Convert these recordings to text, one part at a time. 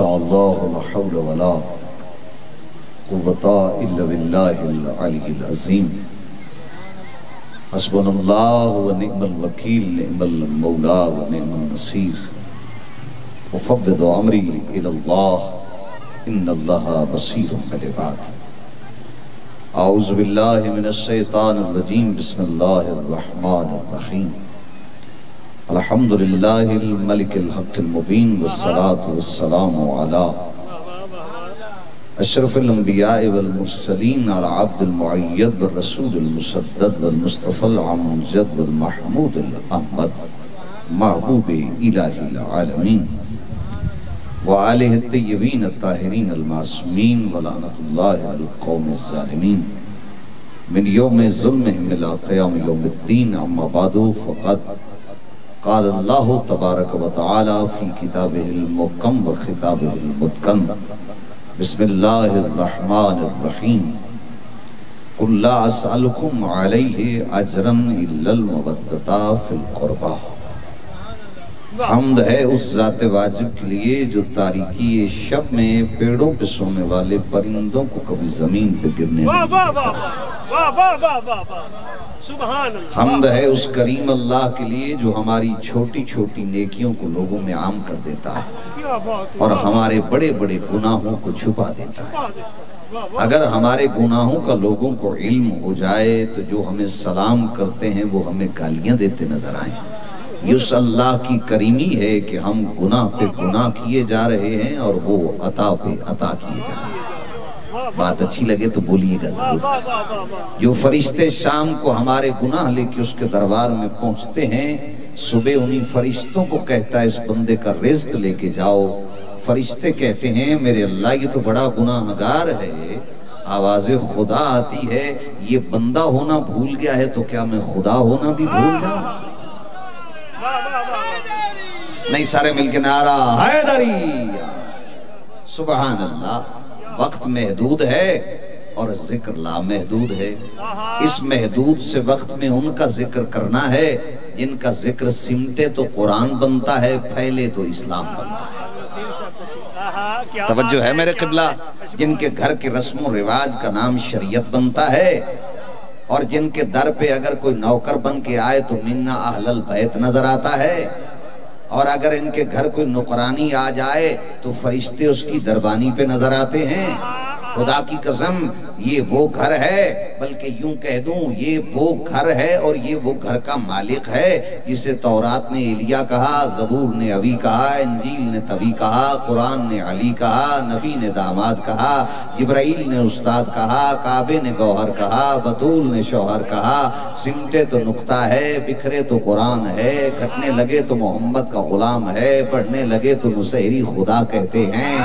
اللہ لا حول ولا قوة الا باللہ العلی العظیم حسبنا اللہ ونعم الوکیل نعم المولا ونعم النصیر وفوض امری الی اللہ ان اللہ بصیر بالعباد اعوذ باللہ من الشیطان الرجیم بسم اللہ الرحمن الرحیم الحمدللہ الملک الحق المبین والصلاة والسلام علی اشرف الانبیاء والمرسلین علی عبد المعید والرسول المسدد والمصطفى العمجد والمحمود الاحمد محبوب الہ العالمین وآلہ الطیبین الطاہرین المعصومین ولعنۃ اللہ علی القوم الظالمین من یوم ظلمہم الی قیام یوم الدین اما بعد فقد قال اللہ تبارک و تعالی فی کتابہ المحکم و خطابہ المتقن بسم اللہ الرحمن الرحیم قل لا اسألکم علیہ اجرا الا المودۃ فی القربہ حمد ہے اس ذات واجب کے لیے جو تاریکی شب میں پیڑوں پہ سونے والے پرندوں کو کبھی زمین پہ گرنے حمد ہے اس کریم اللہ کے لیے جو ہماری چھوٹی چھوٹی نیکیوں کو لوگوں میں عام کر دیتا ہے اور ہمارے بڑے بڑے گناہوں کو چھپا دیتا ہے اگر ہمارے گناہوں کا لوگوں کو علم ہو جائے تو جو ہمیں سلام کرتے ہیں وہ ہمیں گالیاں دیتے نظر آئیں یہ اس اللہ کی کریمی ہے کہ ہم گناہ پہ گناہ کیے جا رہے ہیں اور وہ عطا پہ عطا کیے جا رہے ہیں بات اچھی لگے تو بولیے گا ضرور جو فرشتے شام کو ہمارے گناہ لے کے اس کے دربار میں پہنچتے ہیں صبح انہی فرشتوں کو کہتا ہے اس بندے کا رزق لے کے جاؤ فرشتے کہتے ہیں میرے اللہ یہ تو بڑا گناہ گار ہے آواز خدا آتی ہے یہ بندہ ہونا بھول گیا ہے تو کیا میں خدا ہونا بھی بھول جاؤں نہیں سارے مل کے نعرہ حیدری سبحان اللہ وقت محدود ہے اور ذکر لامحدود ہے اس محدود سے وقت میں ان کا ذکر کرنا ہے جن کا ذکر سمٹے تو قرآن بنتا ہے پھیلے تو اسلام بنتا ہے توجہ ہے میرے قبلہ جن کے گھر کے رسم و رواج کا نام شریعت بنتا ہے اور جن کے در پہ اگر کوئی نوکر بن کے آئے تو منا اہل البیت نظر آتا ہے اور اگر ان کے گھر کوئی نوکرانی آ جائے تو فرشتے اس کی دربانی پہ نظر آتے ہیں خدا کی قسم یہ وہ گھر ہے بلکہ یوں کہہ دوں یہ وہ گھر ہے اور یہ وہ گھر کا مالک ہے جسے تورات نے ایلیا کہا زبور نے ابی کہا انجیل نے تبی کہا قرآن نے علی کہا نبی نے داماد کہا جبرائیل نے استاد کہا کعبے نے گوہر کہا بطول نے شوہر کہا سمٹے تو نقطہ ہے بکھرے تو قرآن ہے گھٹنے لگے تو محمد کا غلام ہے بڑھنے لگے تو مسحری خدا کہتے ہیں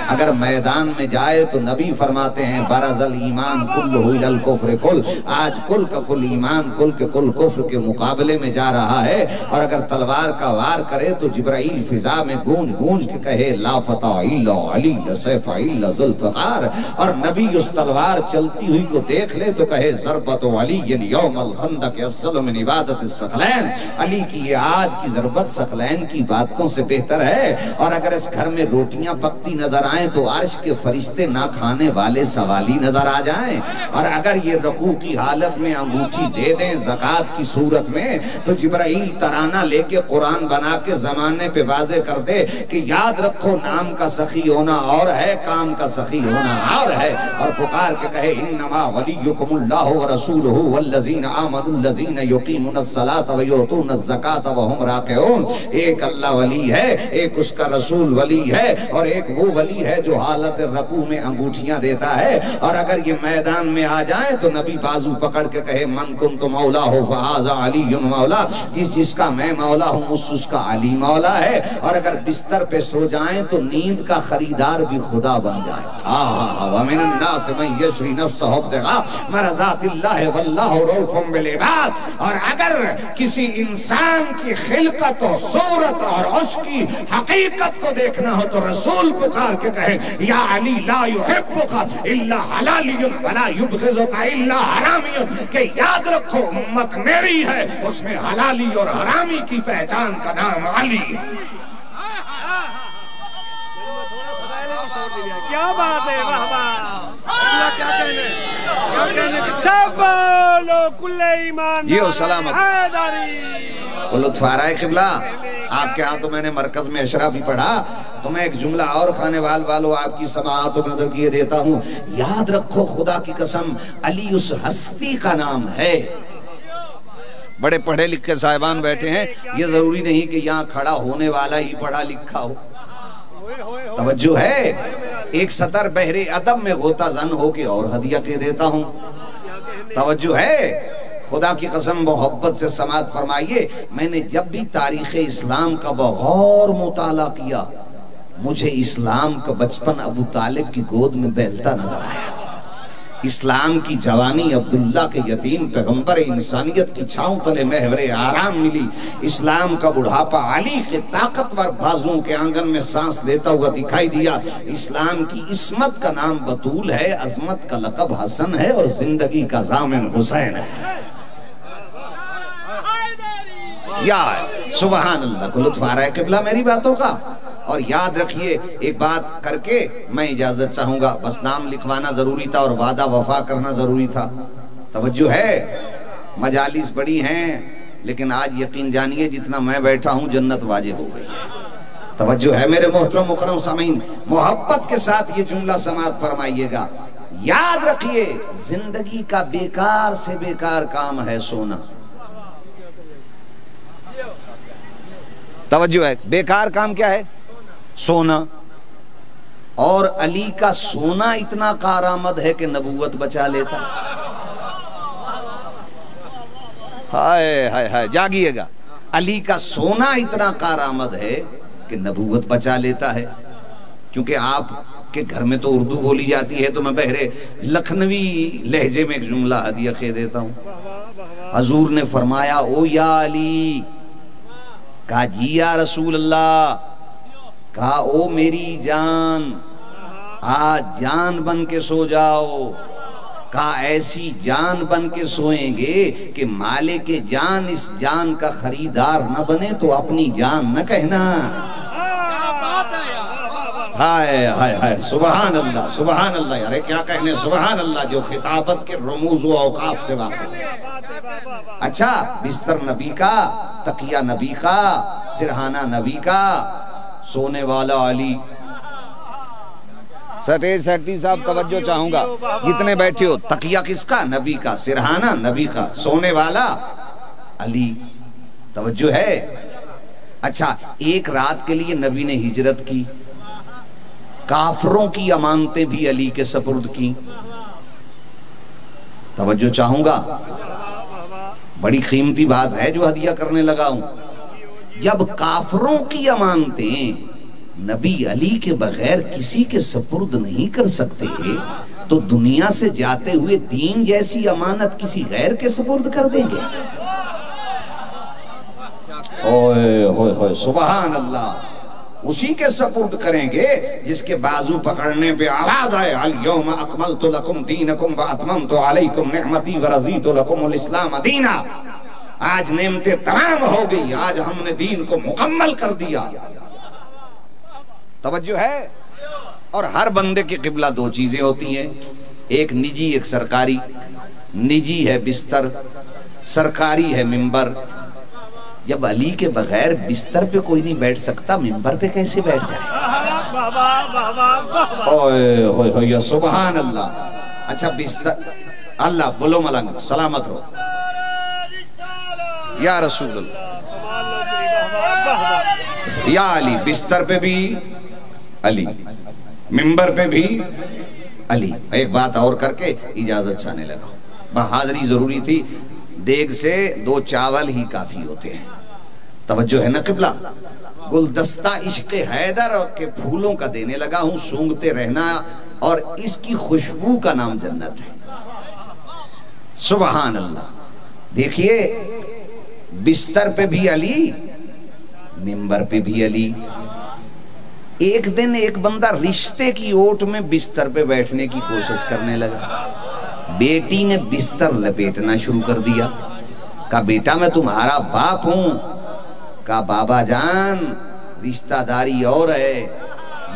اگر میدان میں جائے تو نبی فرماتے ہیں برز الایمان کلہ الی الکفر کل آج کل کا کل ایمان کل کے کل کفر کے مقابلے میں جا رہا ہے اور اگر تلوار کا وار کرے تو جبرائیل فضا میں گونج گونج کے کہے لا فتح الا علی لا سیف الا ذوالفقار اور نبی اس تلوار چلتی ہوئی کو دیکھ لے تو کہے ضربت علی یوم الخندق افضل من عبادت الثقلین علی کی یہ آج کی ضربت ثقلین کی باتوں سے بہتر ہے اور اگر اس گھر میں روٹیاں پکتی نظر آئیں تو عرش کے فرشتے نہ کھانے والے سوالی نظر آ جائیں اور اگر یہ رکوع کی حالت میں انگوٹھی دے دیں زکوٰۃ کی صورت میں تو جبرائیل ترانہ لے کے قرآن بنا کے زمانے پہ واضح کر دے کہ یاد رکھو نام کا سخی ہونا اور ہے کام کا سخی ہونا اور ہے اور پکار کے کہے انما ولیکم اللہ ورسولہ والذین آمنوا الذین یقیمون الصلاۃ ویؤتون الزکاۃ وہم راکعون ایک اللہ ولی ہے ایک اس کا رسول ولی ہے اور ایک وہ ولی ہے جو حالت رکوع میں انگوٹھیاں دیتا ہے اور اگر یہ میدان میں آ جائیں تو نبی بازو پکڑ کے کہے من کنت مولا ہو فہذا علی مولا جس کا میں مولا ہوں اس کا علی مولا ہے اور اگر بستر پہ سو جائیں تو نیند کا خریدار بھی خدا بن جائے ومن الناس من یشری نفسہ ابتغاء مرضات اللہ واللہ رؤوف بالعباد اور اگر کسی انسان کی خلقت و صورت اور اس کی حقیقت کو دیکھنا ہو تو رسول پکار کے کہے یا علی لا یحبک الا حلالی ولا یبغضک الا حرامی کہ یاد رکھو امت میری ہے اس میں حلالی اور حرامی کی پہچان کا نام علی ہے کیا بات ہے، واہ واہ، کیا کہنے، سب بولو کل ایمان جی ہو سلامت، حیدری، وہ لطف آ رہا ہے قبلہ آپ کے ہاں تو میں نے مرکز میں اشرف ہی پڑھا، تو میں ایک جملہ اور خانے والو آپ کی سماعت و نظر کیے دیتا ہوں. یاد رکھو خدا کی قسم علی اس ہستی کا نام ہے. بڑے پڑھے لکھے صاحبان بیٹھے ہیں، یہ ضروری نہیں کہ یہاں کھڑا ہونے والا ہی پڑھا لکھا ہو. توجہ ہے، ایک سطر بحر ادب میں غوطہ زن ہو کے اور ہدیہ کے دیتا ہوں. توجہ ہے، خدا کی قسم محبت سے سماعت فرمائیے. میں نے جب بھی تاریخ اسلام کا بغور مطالعہ کیا، مجھے اسلام کا بچپن ابو طالب کی گود میں بہلتا نظر آیا. اسلام کی جوانی عبداللہ کے یتیم پیغمبر انسانیت کی چھاؤں تلے محور آرام ملی. اسلام کا بڑھاپا علی کے طاقتور بازوں کے آنگن میں سانس لیتا ہوا دکھائی دیا. اسلام کی عصمت کا نام بطول ہے، عظمت کا لقب حسن ہے، اور زندگی کا ضامن حسین ہے. یا سبحان اللہ، کو لطف آ رہا ہے قبلہ میری باتوں کا. اور یاد رکھیے ایک بات کر کے میں اجازت چاہوں گا، بس نام لکھوانا ضروری تھا اور وعدہ وفا کرنا ضروری تھا. توجہ ہے، مجالس بڑی ہیں لیکن آج یقین جانیے جتنا میں بیٹھا ہوں جنت واجب ہو گئی ہے. توجہ ہے میرے محترم مکرم سامعین، محبت کے ساتھ یہ جملہ سماعت فرمائیے گا. یاد رکھیے زندگی کا بیکار سے بیکار کام ہے سونا. توجہ ہے، بیکار کام کیا ہے؟ سونا. اور علی کا سونا اتنا کارآمد ہے کہ نبوت بچا لیتا. ہائے ہائے ہائے، جاگیے گا، علی کا سونا اتنا کارآمد ہے کہ نبوت بچا لیتا ہے. کیونکہ آپ کے گھر میں تو اردو بولی جاتی ہے، تو میں بہرے لکھنوی لہجے میں ایک جملہ ہدیہ کہہ دیتا ہوں. حضور نے فرمایا او یا علی، کہا جی یا رسول اللہ، کہا او میری جان، آج جان بن کے سو جاؤ. کہا ایسی جان بن کے سوئیں گے کہ مالک جان اس جان کا خریدار نہ بنے تو اپنی جان نہ کہنا. ہائے ہائے ہائے، سبحان اللہ سبحان اللہ. یار کیا کہنے، سبحان اللہ، جو خطابت کے رموز و اوقاف سے واقف ہے. اچھا، بستر نبی کا، تکیہ نبی کا، سرہانہ نبی کا، سونے والا علی. سیکٹری صاحب توجہ چاہوں گا جتنے بیٹھے ہو. تکیہ کس کا؟ نبی کا. سرہانہ نبی کا. سونے والا علی. توجہ ہے. اچھا، ایک رات کے لیے نبی نے ہجرت کی، کافروں کی امانتیں بھی علی کے سپرد کی. توجہ چاہوں گا، بڑی قیمتی بات ہے جو ہدیہ کرنے لگا ہوں. جب کافروں کی امانتیں نبی علی کے بغیر کسی کے سپرد نہیں کر سکتے تو دنیا سے جاتے ہوئے دین جیسی امانت کسی غیر کے سپرد کر دیں گے؟ اوئے ہوئے ہوئے، سبحان اللہ. اسی کے سپرد کریں گے جس کے بازو پکڑنے پہ آواز آئے الیوم اکملت لکم دینکم واتممت علیکم نعمتی ورضیت لکم الاسلام دینا. آج نعمتیں تمام ہو گئی، آج ہم نے دین کو مکمل کر دیا. توجہ ہے. اور ہر بندے کے قبلہ دو چیزیں ہوتی ہیں، ایک نجی ایک سرکاری. نجی ہے بستر، سرکاری ہے منبر. جب علی کے بغیر بستر پہ کوئی نہیں بیٹھ سکتا، منبر پہ کیسے بیٹھ جائے؟ اوئے ہوئے ہوئے، سبحان اللہ. اچھا بستر، اللہ بولو ملنگ سلامت رہو یا رسول اللہ یا علی. بستر پہ بھی علی، منبر پہ بھی علی. ایک بات اور کر کے اجازت چاہنے لگا، حاضری ضروری تھی. دیگ سے 2 چاول ہی کافی ہوتے ہیں. توجہ ہے نا قبلہ. گلدستہ عشق حیدر کے پھولوں کا دینے لگا ہوں، سونگتے رہنا، اور اس کی خوشبو کا نام جنت ہے. سبحان اللہ. دیکھیے بستر پہ بھی علی، منبر پہ بھی علی. ایک دن ایک بندہ رشتے کی اوٹ میں بستر پہ بیٹھنے کی کوشش کرنے لگا. بیٹی نے بستر لپیٹنا شروع کر دیا. کہا بیٹا میں تمہارا باپ ہوں. کہا بابا جان رشتہ داری اور ہے،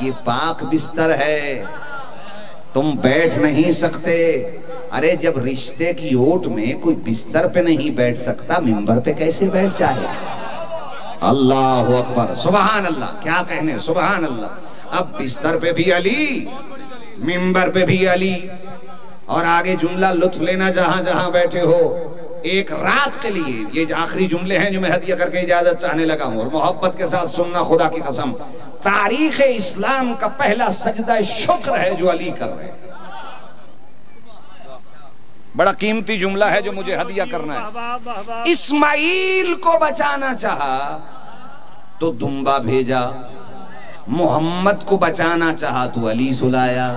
یہ پاک بستر ہے، تم بیٹھ نہیں سکتے۔ ارے جب رشتے کی اوٹ میں کوئی بستر پہ نہیں بیٹھ سکتا، ممبر پہ کیسے بیٹھ جائے؟ اللہ اکبر، سبحان اللہ، کیا کہنے، سبحان اللہ۔ اب بستر پہ بھی علی، ممبر پہ بھی علی، اور آگے جملہ لطف لینا جہاں جہاں بیٹھے ہو۔ ایک رات کے لیے یہ آخری جملے ہیں جو میں ہدیہ کر کے اجازت چاہنے لگا ہوں، اور محبت کے ساتھ سننا، خدا کی قسم تاریخ اسلام کا پہلا سجدہ شکر ہے جو علی کر رہے ہیں۔ بڑا قیمتی جملہ ہے جو مجھے ہدیہ کرنا ہے۔ اسماعیل کو بچانا چاہا تو دمبا بھیجا، محمد کو بچانا چاہا تو علی سلایا۔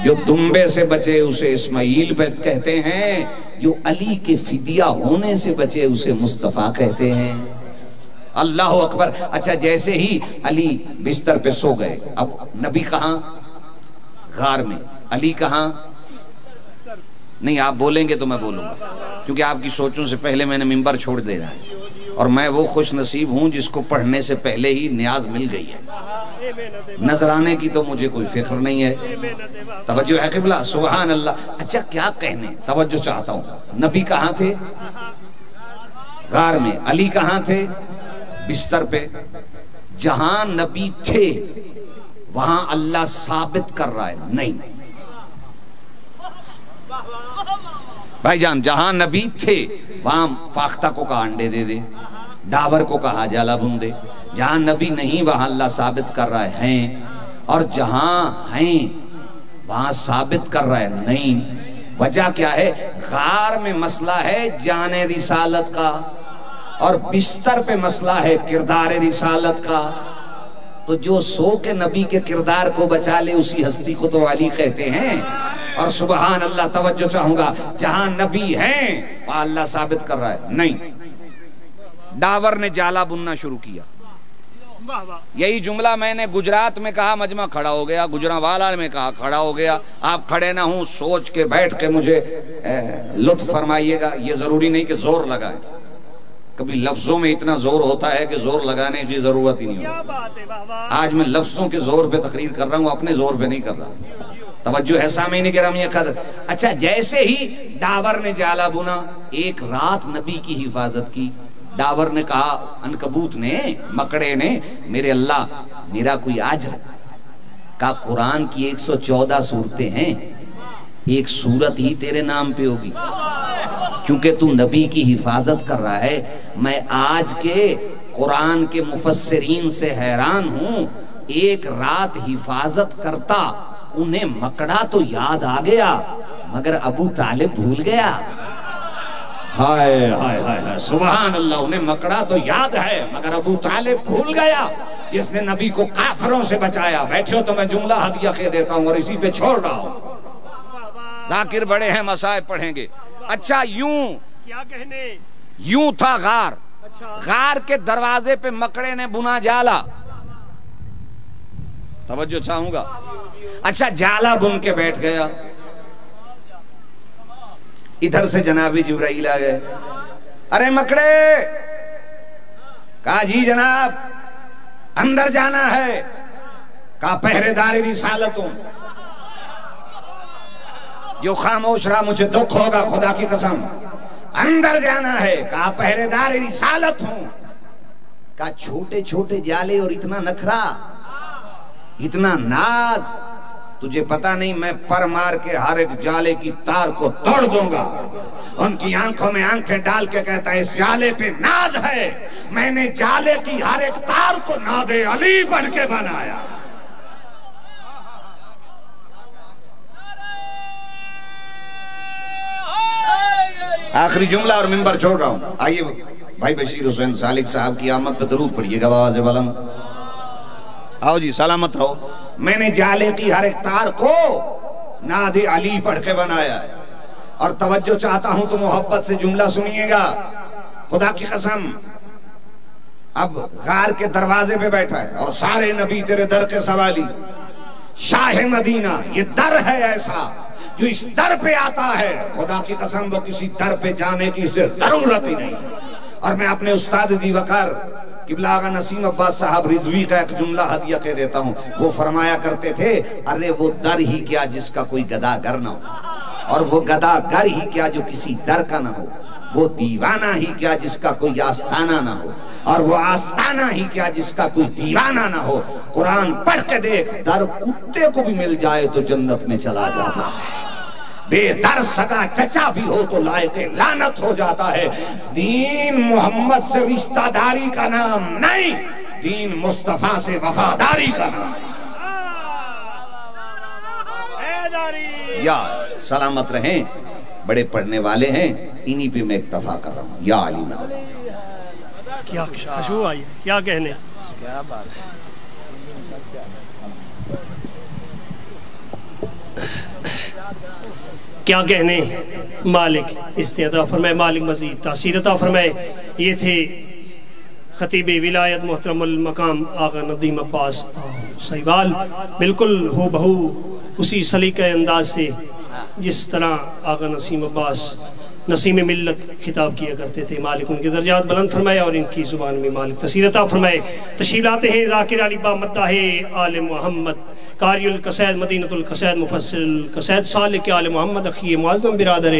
جو دمبے سے بچے اسے اسماعیل کہتے ہیں، جو علی کے فدیہ ہونے سے بچے اسے مصطفیٰ کہتے ہیں۔ اللہ اکبر۔ اچھا، جیسے ہی علی بستر پہ سو گئے، اب نبی کہاں؟ غار میں۔ علی کہاں؟ نہیں، آپ بولیں گے تو میں بولوں گا، کیونکہ آپ کی سوچوں سے پہلے میں نے ممبر چھوڑ دے رہا ہے، اور میں وہ خوش نصیب ہوں جس کو پڑھنے سے پہلے ہی نیاز مل گئی ہے۔ نظرانے کی تو مجھے کوئی فکر نہیں ہے۔ توجہ ہے قبلہ، سبحان اللہ۔ اچھا، کیا کہنے، توجہ چاہتا ہوں۔ نبی کہاں تھے؟ غار میں۔ علی کہاں تھے؟ بستر پہ۔ جہاں نبی تھے وہاں اللہ ثابت کر رہا ہے نہیں بھائی جان، جہاں نبی تھے وہاں فاختہ کو کہا انڈے دے دے، ڈاور کو کہا جالا بن دے۔ جہاں نبی نہیں وہاں اللہ ثابت کر رہا ہے ہیں، اور جہاں ہیں وہاں ثابت کر رہا ہے نہیں۔ وجہ کیا ہے؟ غار میں مسئلہ ہے جان رسالت کا، اور بستر پہ مسئلہ ہے کردار رسالت کا۔ تو جو سو کے نبی کے کردار کو بچا لے اسی ہستی کو تو علی کہتے ہیں۔ اور سبحان اللہ، توجہ چاہوں گا، جہاں نبی ہیں وہاں اللہ ثابت کر رہا ہے نہیں۔ ڈاور نے جالا بننا شروع کیا۔ یہی جملہ میں نے گجرات میں کہا، مجمع کھڑا ہو گیا، گجرانوالہ میں کہا کھڑا ہو گیا۔ آپ کھڑے نہ ہوں، سوچ کے بیٹھ کے مجھے لطف فرمائیے گا۔ یہ ضروری نہیں کہ زور لگائیں، کبھی لفظوں میں اتنا زور ہوتا ہے کہ زور لگانے کی ضرورت ہی نہیں ہوتی۔ آج میں لفظوں کے زور پہ تقریر کر رہا ہوں، اپنے زور پہ نہیں کر رہا۔ توجہ ہے سامعین کرام، یہ قدر۔ اچھا، جیسے ہی ڈاور نے جالا بنا، ایک رات نبی کی حفاظت کی۔ ڈاور نے کہا، عنکبوت نے، مکڑے نے، میرے اللہ میرا کوئی عجر کا قرآن کی 114 سورتیں ہیں، ایک سورت ہی تیرے نام پہ ہوگی، کیونکہ تو نبی کی حفاظت کر رہا ہے۔ میں آج کے قرآن کے مفسرین سے حیران ہوں، ایک رات حفاظت کرتا، انہیں مکڑا تو یاد آ گیا مگر ابو طالب بھول گیا۔ ہائے ہائے ہائے، سبحان اللہ، انہیں مکڑا تو یاد ہے مگر ابو طالب بھول گیا، جس نے نبی کو کافروں سے بچایا۔ بیٹھے ہو تو میں جملہ ہدیہ کے دیتا ہوں اور اسی پہ چھوڑ رہا ہوں۔ ذاکر بڑے ہیں، مصائب پڑھیں گے۔ اچھا، یوں تھا غار، غار کے دروازے پہ مکڑے نے بنا جالا۔ توجہ چاہوں گا۔ اچھا، جالا بن کے بیٹھ گیا، ادھر سے جناب جبرائیل آ گئے۔ ارے مکڑے، کہا جی جناب اندر جانا ہے، کہا پہرے دار رسالت ہوں۔ جو خاموش رہا مجھے دکھ ہوگا خدا کی قسم۔ اندر جانا ہے، کہا پہرے دار رسالت ہوں۔ کہا چھوٹے چھوٹے جالے اور اتنا نخرا، اتنا ناز، تجھے پتا نہیں میں پر مار کے ہر ایک جالے کی تار کو توڑ دوں گا۔ ان کی آنکھوں میں آنکھیں ڈال کے کہتا ہے، اس جالے پہ ناز ہے، میں نے جالے کی ہر ایک تار کو ناد علی بن کے بنایا۔ آخری جملہ اور ممبر چھوڑ رہا ہوں۔ آئیے بھائی بشیر حسین سالک صاحب کی آمد پہ درود پڑھیے گا بآواز بلند۔ آؤ جی، سلامت رہو۔ میں نے جالے کی ہر ایک تار کو ناد علی پڑھ کے بنایا ہے۔ اور توجہ چاہتا ہوں تو محبت سے جملہ سنیے گا، خدا کی قسم۔ اب غار کے دروازے پہ بیٹھا ہے اور سارے نبی تیرے در کے سوالی۔ شاہ مدینہ، یہ در ہے ایسا جو اس در پہ آتا ہے، خدا کی قسم وہ کسی در پہ جانے کی اسے ضرورت ہی نہیں۔ اور میں اپنے استاد دی وقار قبلہ آغا نسیم عباس صاحب رضوی کا ایک جملہ ہدیہ کہہ دیتا ہوں. وہ فرمایا کرتے تھے ارے وہ در ہی کیا جس کا کوئی گداگر نہ ہو، اور وہ گداگر ہی کیا جو کسی در کا نہ ہو، وہ دیوانہ ہی کیا جس کا کوئی آستانہ نہ ہو، اور وہ آستانہ ہی کیا جس کا کوئی دیوانہ نہ ہو. قرآن پڑھ کے دیکھ، در کتے کو بھی مل جائے تو جنت میں چلا جاتا ہے. بے در سگا چچا بھی ہو تو لائق لعنت ہو جاتا ہے. دین محمد سے رشتہ داری کا نام نہیں، دین مصطفیٰ سے وفاداری کا نام. یا سلامت رہیں، بڑے پڑھنے والے ہیں، انہی پہ میں اکتفا کر رہا ہوں. یا علی مدد. کیا خوشبو آئی ہے، کیا کہنے، کیا بات ہے. کیا کہنے. مالک استعطا فرمائے، مالک مزید تاثیر عطا فرمائے. یہ تھے خطیب ولایت محترم المقام آقا ندیم عباس سہیوال، بالکل ہو بہو اسی سلیقہ انداز سے جس طرح آقا نسیم عباس نسیم ملت خطاب کیا کرتے تھے. مالک ان کے درجات بلند فرمائے اور ان کی زبان میں مالک تسیر عطا فرمائے. تشریف لاتے ہیں ذاکر علی با مداح آل محمد، قاری القصید، مدینۃ القصید، مفسر القصید، سالک آل محمد، اخی معظم برادر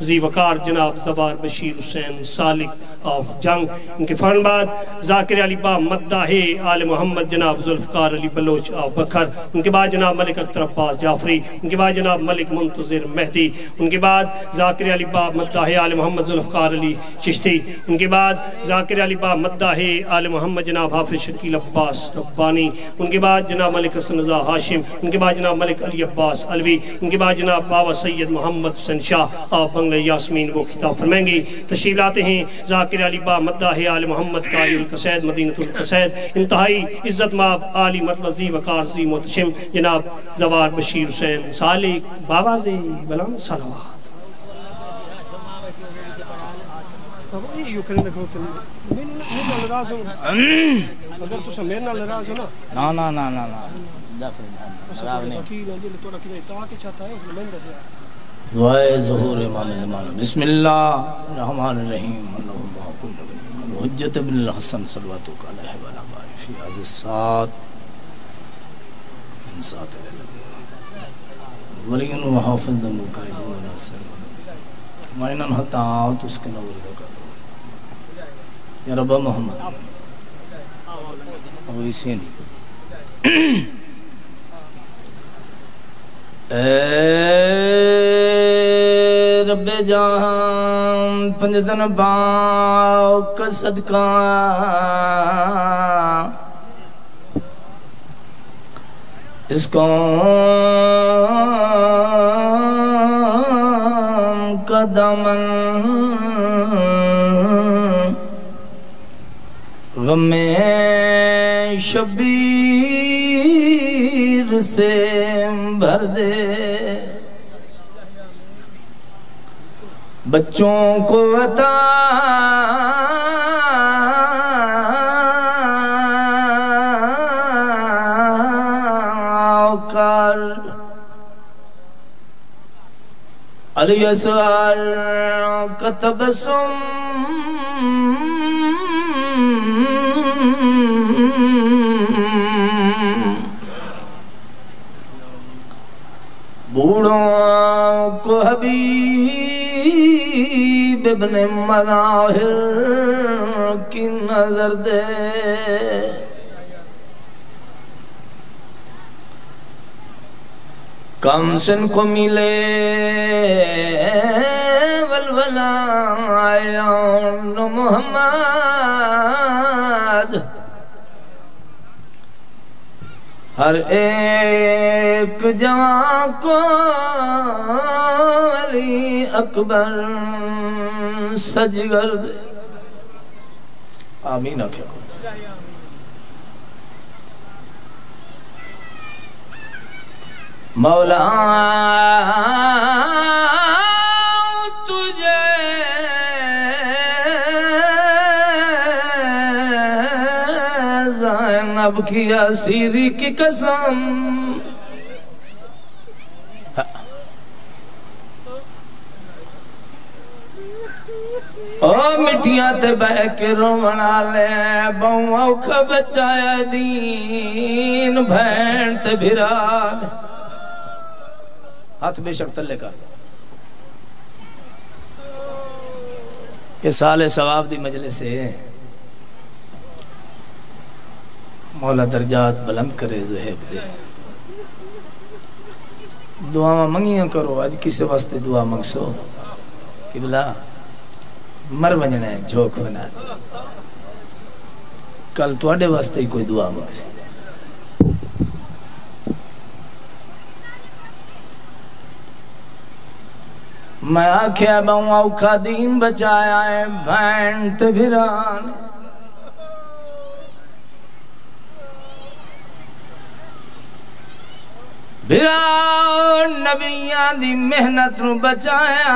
ذی وقار جناب زوار بشیر حسین سالک آف جنگ. ان کے فوراً بعد ذاکر علی با مداح آل محمد جناب ذوالفقار علی بلوچ آف بکھر. ان کے بعد جناب ملک اختر عباس جعفری. ان کے بعد جناب ملک منتظر مہدی. ان کے بعد ذاکر علی با مداح آل محمد ذوالفقار علی چشتی. ان کے بعد ذاکر علی با مداح آل محمد جناب حافظ شکیل عباس ربانی. ان کے بعد جناب ملک حسن رضا ہاشم. ان کے بعد جناب ملک علی عباس علوی. ان کے بعد جناب بابا سید محمد حسین شاہ آپ بنگلہ یاسمین وہ خطاب فرمائیں گے. تشریف لاتے ہیں ذاکر علی با مداح آل محمد، قاری القصید، مدینۃ القصید، انتہائی عزت مآب عالی مرتبہ ذی وقار ذی محتشم جناب زوار بشیر حسین سالک. باواز بلند صلوات. اگر تو میرے نال ناراض ہو نا، نا نا نا نا دعائے ظہور امام زمان. بسم اللہ الرحمن الرحیم. حجت ابن الحسن صلواتو کا علیہ وآلہ فی عز السات من سات ولیون و حافظ دن مقائدون و ناصر مائنن حتی آت اس کے نور دکا دو یا رب محمد اور اسی نہیں. اے رب جان پنجدن باؤ کا صدقہ اس قوم کا دامن غم شبیر سے بھر دے. بچوں کو عطا کر علی اصغر کا تبسم بوڑھوں کو حبیب ابن مظاہر کی نظر دے. کم سن کو ملے ولولا عیان محمد، ہر ایک جوان کو علی اکبر سج گرد. آمین آکھیں کو. مولا تجھے زینب کی اسیری کی قسم او مٹیاں تے بہ کے رومن والے بہوں اوکھا بچایا دین بہن تے بھرال ہاتھ بے شک تلے کر یہ سال ثواب دی مجلس ہے مولا درجات بلند کرے زہب دے دعا منگیاں کرو آج کسی واسطے دعا منگسو کہ بلا مر ونجنا ہے جھوک بنا کل توڑے واسطے ہی کوئی دعا منگسی میں آکھیا بہوں اوکھا دین بچایا ہے بہن تے بھران بھران نبیان دی محنت نو بچایا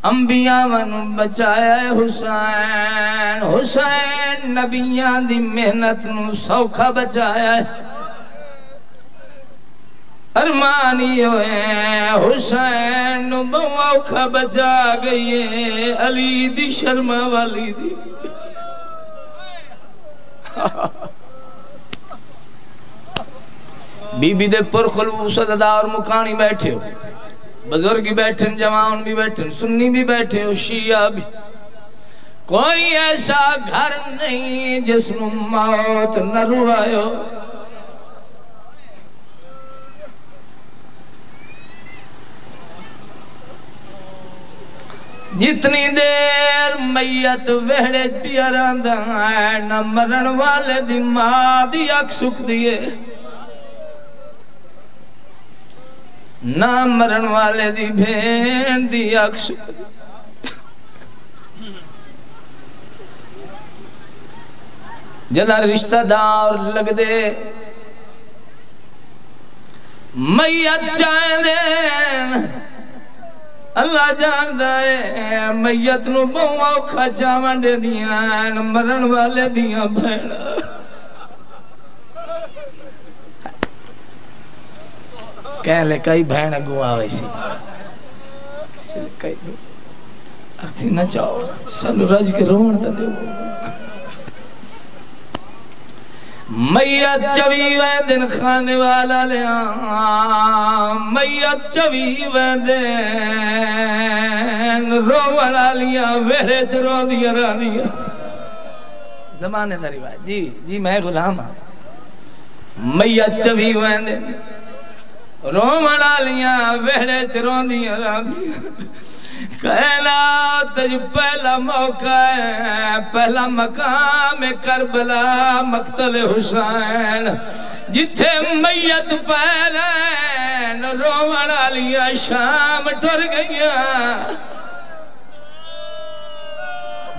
انبیاء منو بچایا حسین حسین نبیان دی محنت نو سوکھا بچایا ارمانی ہوئے حسین نو بہوکھا بچا گئی علی دی شرما والی دی بی بی دے پر خلوص ادا اور مکانی بیٹھے ہو بزرگ بیٹھے جوان بھی بیٹھے سنی بھی بیٹھے ہو شیعہ بھی کوئی ایسا گھر نہیں جس نو موت نہ روائے ہو جتنی دیر میت وہڑے پیاراندہ ہے نہ مرن والے دی ماں دی اکھ سکھ دیئے نہ مرن والے دی بھین دی اکھ سکھ دیئے جدا رشتہ دار لگ دے میت چاہیں دے اللہ جان دائے میت نو بہوں اوکھا چاون دے دیاں مرن والے دیاں بھیڑا کہہ لے کئی بھیڑ اگو آوے سی کسی لے کئی اکسی نہ چاہو سنو رج کے روڑ دا دے میت چوی ویدن خانے والا لیا میت چوی ویدن رو والا لیا ویرے چرو دیا رانیا زمانے دا روایت جی میں غلام ہوں میت چوی ویدن رو والا لیا ویرے چرو دیا رانیا کہنا تجھ پہلا موقع ہے پہلا مقام کربلا مقتل حسین جتھے میت پہلین رومن آلیا شام ٹر گئیا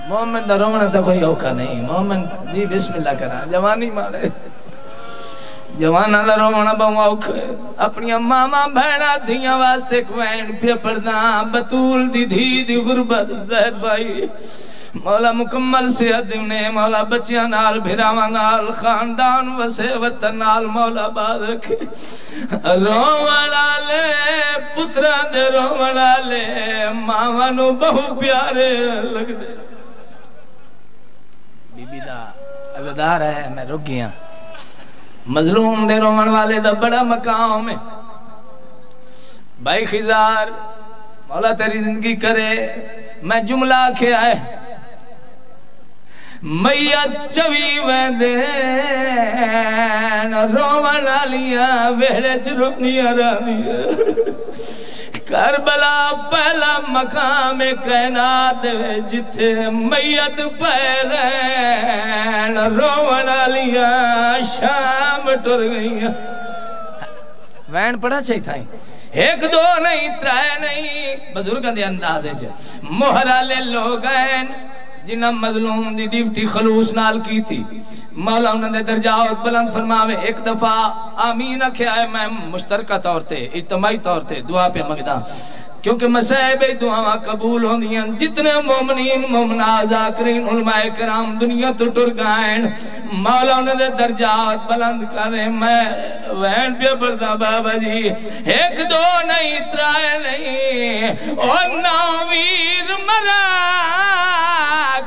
مومن دا رومن تا کوئی اوکھا نہیں مومن جی بسم اللہ کرا جوانی مارے جوانا دا رومنا بہوں اوکھے اپنی ماما بھیڑا دھیاں واسطے کوین پہ پرداں بطول دی دھی دی غربت زہد بھائی مولا مکمل صحت انہیں مولا بچیاں نال بھراواں نال خاندان وسے وطن نال مولا باد رکھے رومنا لے پترہ دے رومنا لے ماما نو بہو پیارے لگ دے بی بی دا عزدار ہے میں رک گیا مظلوم دے رومن والے دا بڑا مقام ہے بھائی خزار مولا تیری زندگی کرے میں جملہ کیا ہے میت چوی ویدین رومن آلیا ویڑے چرونیا رانیا کربلا پہلا مقام کائنات جتھے میت پہلین رومن آلیا شام ٹر گئیا وین پڑھا چاہی تھا ایک دو نہیں ترائے نہیں بزرگاں دے اندازے سے محرالے لوگ ہیں جنہ مظلوم دی دیوٹی خلوص نال کی تھی مولا انہوں نے درجات بلند فرماوے ایک دفعہ آمین کیا ہے میں مشترکہ طور تے اجتماعی طور تے دعا پہ مگدہ کیونکہ مسائب دعاواں قبول ہوندیاں جتنے مومنین مومنات ذاکرین علماء کرام دنیا تو ٹر گائیں مولا انہیں دے درجات بلند کرے میں وین پہ بردہ بابا جی ایک دو نہیں ترائے نہیں اور ناویر مرا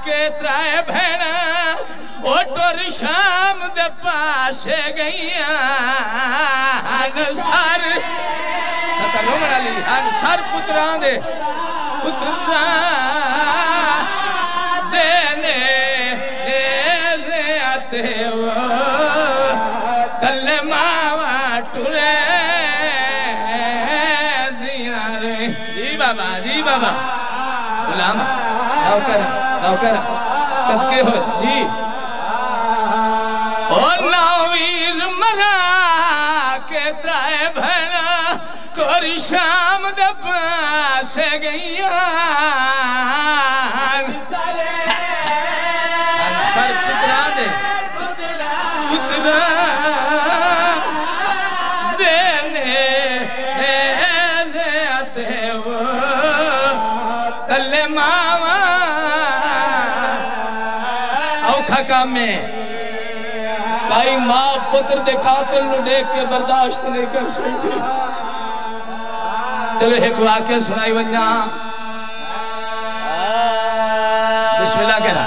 کے ترائے بھینا اور تور شام دے پاسے گئیاں سر ستر رومن علی سر پتران دے دینے آتے وہ تلے ماما ٹورے دیارے جی بابا غلام لاؤ کر صدقے ہو جی اور ناویر مرا کے ترائے بھینا کوری شام دے پاسے گئیاں سر پترا دے پترا دینے آتے وہ تلے ماما اوکھا کام میں کئی ماں پتر دے قاتل نو دیکھ کے برداشت نہیں کر سکتی چلو ایک واقعہ سنائی ونجا بسم اللہ کہنا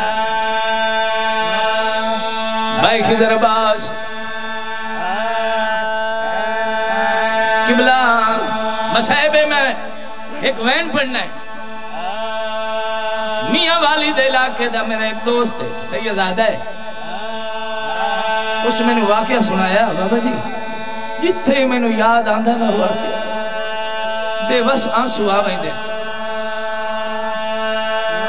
بھائی خضر عباس قبلہ مسائبے میں ایک وین پڑھنا ہے میاں والد علاقے دا میرا ایک دوست ہے سیدزادہ ہے اس میں نے واقعہ سنایا بابا جی جتھے میں نے یاد آندھا نہ واقعہ بے بس آنسو آوائیں دے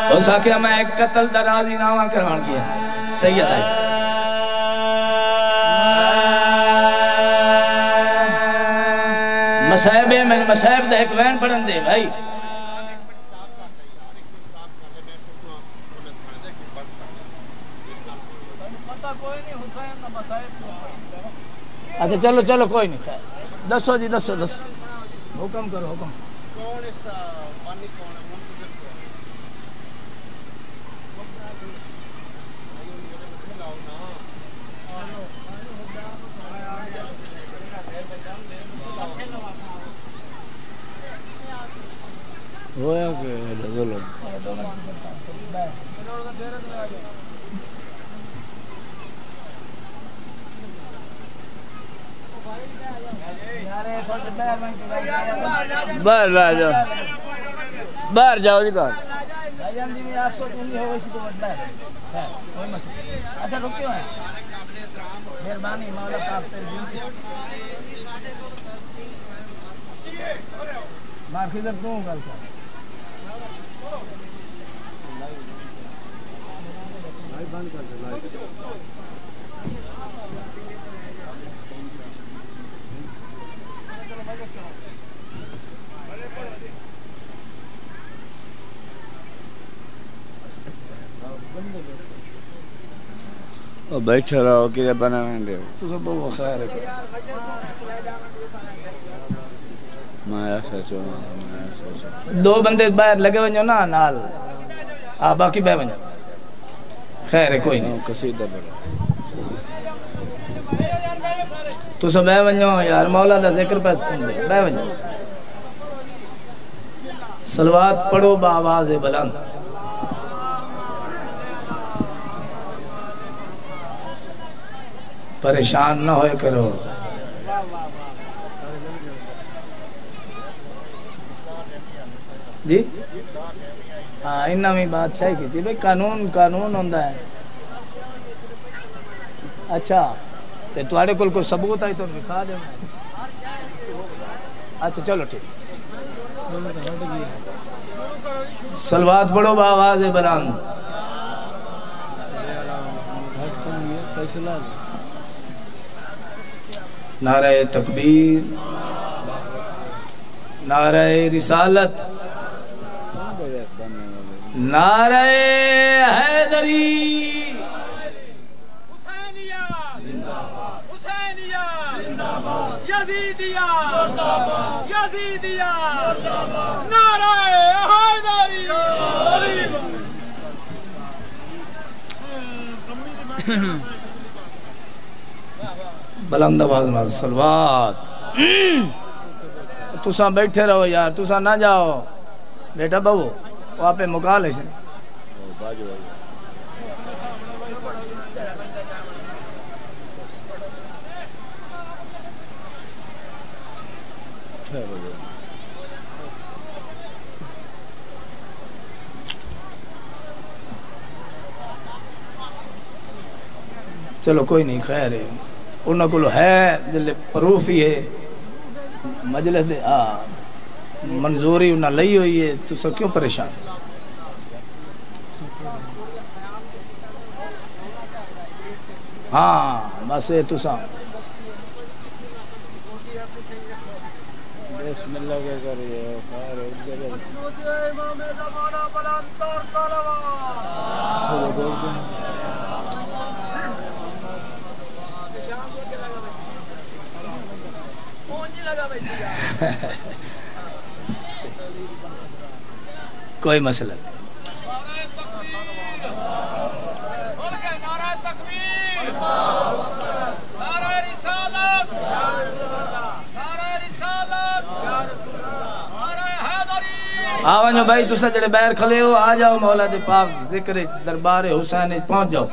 اس آکھیا میں ایک قتل درازی نامہ کروان کیا سید آئی مسائبے میں مسائب دا ایک وین پڑھن دے بھائی اچھا چلو چلو کوئی نہیں دسو جی دسو حکم کرو حکم کون اس کا پانی کون ہے ہویا کہ ظلم باہر جاؤ جی کار اچھا رکے ہوئے مہربانی مولا پاک باہر کدھر کیوں کرتا بند کر دے بیٹھے رہو کہ بنا نہیں دے تو سب وہ خیر ہے میں ایسا چاہوں دو بندے باہر لگے ونجو نا نال باقی بے ونجو خیر ہے کوئی نہیں قصیدہ بڑا تو سب بے ونجو یار مولا دا ذکر پہ سن دے بے ونجو صلوات پڑھو بآواز بلند پریشان نہ ہوئے کرو جی ہاں انہاں میں بات صحیح کی تھی بھئی قانون ہوندہ ہے اچھا تے تواڑے کل کوئی ثبوت آئی تو دکھا دے اچھا چلو ٹھیک صلوات پڑھو بآواز بلند نعرہ تکبیر نعرہ رسالت نعرہ حیدری حسینیہ یزیدیہ یزیدیہ نعرہ حیدری بلند آواز میں صلوات. تساں بیٹھے رہو یار, تساں نہ جاؤ بیٹا بہو, وہ آپ مکا لے سے. چلو کوئی نہیں, خیر ہے, انہوں کو ہے جلے پروف ہی ہے مجلس دے منظوری انہوں لئی ہوئی ہے, تو سب کیوں پریشان؟ ہاں بس ہے تو سام بسم اللہ کے کریے خیر امام زمانہ بلندر کوئی مسئلہ نہیں. آوان جو بھائی تسا جڑے بیر کھلے ہو, آ جاؤ مولا دے پاک ذکر دربار حسین پہنچ جاؤ.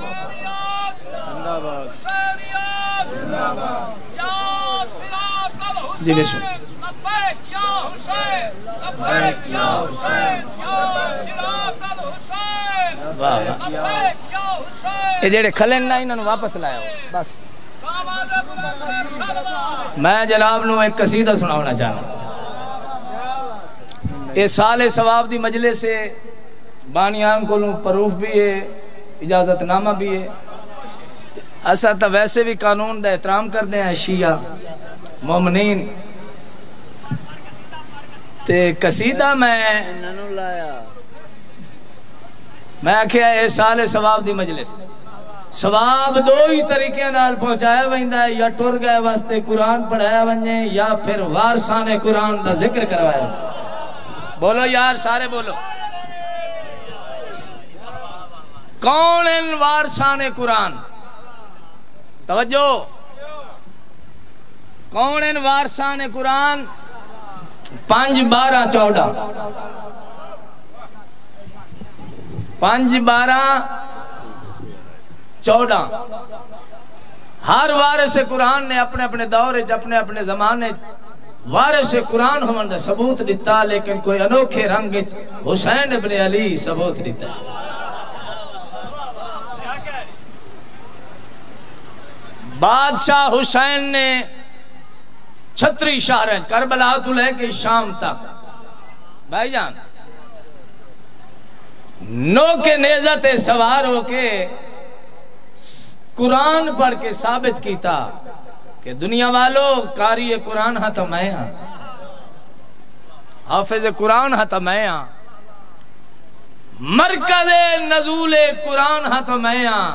جی بسم یہ جڑے کھلے نہ انہوں واپس لائے ہو بس. میں جناب نو ایک قصیدہ سناونا چاہنا. یہ سال ثواب دی مجلس سے بانیان کو پروف بھی ہے, اجازت نامہ بھی ہے. اسا تا ویسے بھی قانون دا احترام کر دیں شیعہ مومنین. تے قصیدہ میں آکھیا اے سال ثواب دی مجلس, ثواب دو ہی طریقے نال پہنچایا ویندا ہے, یا ٹر گئے واسطے قرآن پڑھایا ونجے یا پھر وارثان قرآن دا ذکر کروایا. بولو یار سارے بولو, کون ان وارثان قرآن؟ توجہ, کون ان وارثان قرآن؟ 5 12 14 5 12 14 ہر وارث قرآن نے اپنے اپنے دور اپنے اپنے زمانے وارث قرآن ہونے دا ثبوت دیتا, لیکن کوئی انوکھے رنگ حسین ابن علی ثبوت دیتا. بادشاہ حسین نے 36 شہر کربلا تو لے کے شام تک بھائی جان نو کے نیزت سوار ہو کے قرآن پڑھ کے ثابت کیتا کہ دنیا والوں قاری قرآن ہاں تو میں ہاں, حافظ قرآن ہاں تو میں ہاں, مرکز نزول قرآن ہاں تو میں ہاں.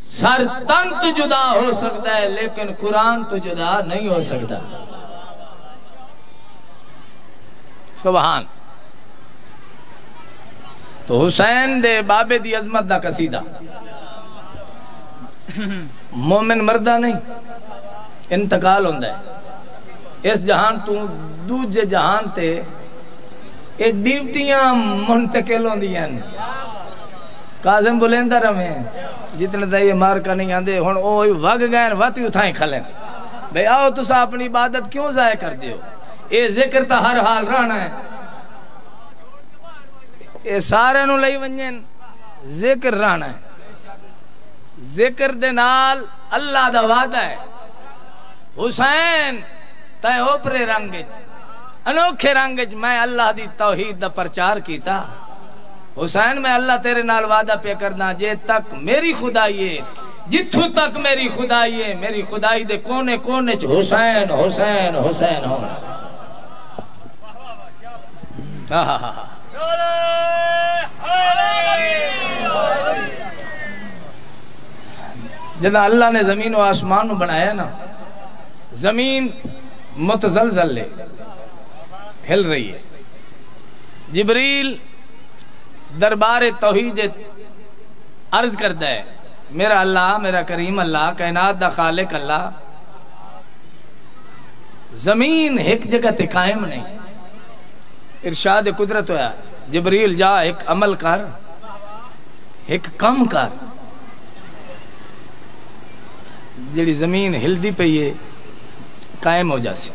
سر تن تو جدا ہو سکتا ہے لیکن قرآن تو جدا نہیں ہو سکتا. سبحان. تو حسین دے بابے دی عظمت دا قصیدہ. مومن مردہ نہیں, انتقال ہوندہ ہے اس جہان تو دوجے جہان تے یہ ڈیوٹیاں منتقل ہوندی ہیں. قاسم بلندہ رہے جتنے دا یہ مارکا نہیں آندے ہون اوہ وگ گئے وقت اتھائیں کھلیں. بھئی آؤ تو سا اپنی عبادت کیوں ضائع کر دیو؟ اے ذکر تا ہر حال رہنا ہے. اے سارے نو لئی ونجن ذکر رہنا ہے. ذکر دے نال اللہ دا وعدہ ہے. حسین تائیں اوپرے رنگج انوکھے رنگج میں اللہ دی توحید دا پرچار کیتا. حسین میں اللہ تیرے نال وعدہ پہ کرنا جے تک میری خدائی ہے, جتھو تک میری خدائی ہے, میری خدائی دے کونے کونے چ حسین حسین حسین ہونا. جدا اللہ نے زمین و آسمان بنایا نا، زمین متزلزل ہے، ہل رہی ہے. جبریل دربار توحید عرض کرتا ہے میرا اللہ، میرا کریم اللہ، کائنات دا خالق اللہ، زمین ایک جگہ تے قائم نہیں. ارشاد قدرت ہویا جبریل جا ایک عمل کر، ایک کم کر، جڑی زمین ہلدی پئی ہے قائم ہو جاسی.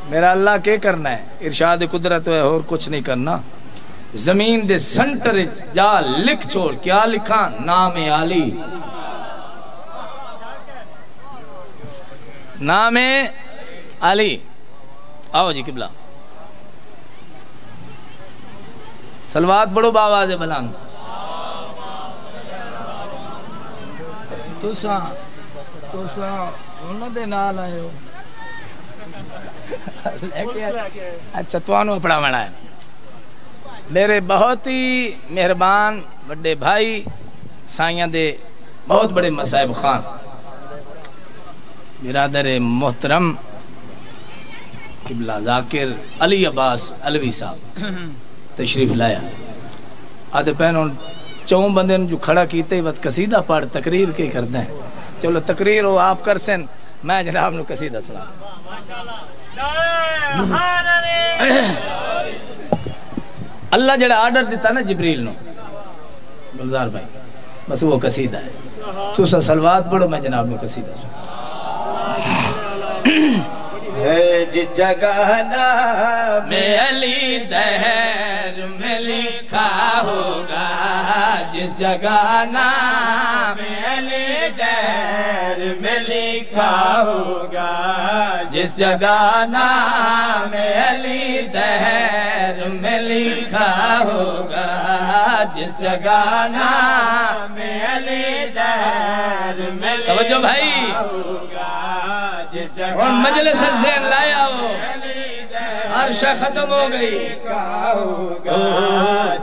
میرا اللہ کیا کرنا ہے؟ ارشاد قدرت ہے اور کچھ نہیں کرنا. زمین دے سنٹر جا لکھ چھوڑ. کیا لکھا؟ نام علی. نام علی. آؤ جی قبلہ سلوات بڑو باواز بلند. تساں انہاں دے نال آئے ہو. اچھا توانو پڑھا منا ہے. میرے بہت ہی مہربان بڑے بھائی سائیاں دے بہت بڑے مصائب خان برادر محترم قبلہ ذاکر علی عباس علوی صاحب تشریف لایا. آدھے پہنوں چون بندے جو کھڑا کیتے وقت قصیدہ پڑھ تقریر کے کردے ہیں. چلو تقریر ہو آپ کر سن، میں جناب نو قصیدہ سنا. اللہ جڑا آرڈر دیتا نا جبریل نو، گلزار بھائی، بس وہ قصیدہ ہے. تو سا سلوات پڑھو، میں جناب نو قصیدہ سنا. جس جگہ نام علی دہر میں لکھا ہوگا، جس جگہ نام علی دہر میں لکھا ہوگا، جس جگہ نام علی دہر میں لکھا ہوگا، جس جگہ نام علی دہر میں لکھا ہوگا، اور مجلس ذہن لایا ہو عرشہ ختم ہو گئی.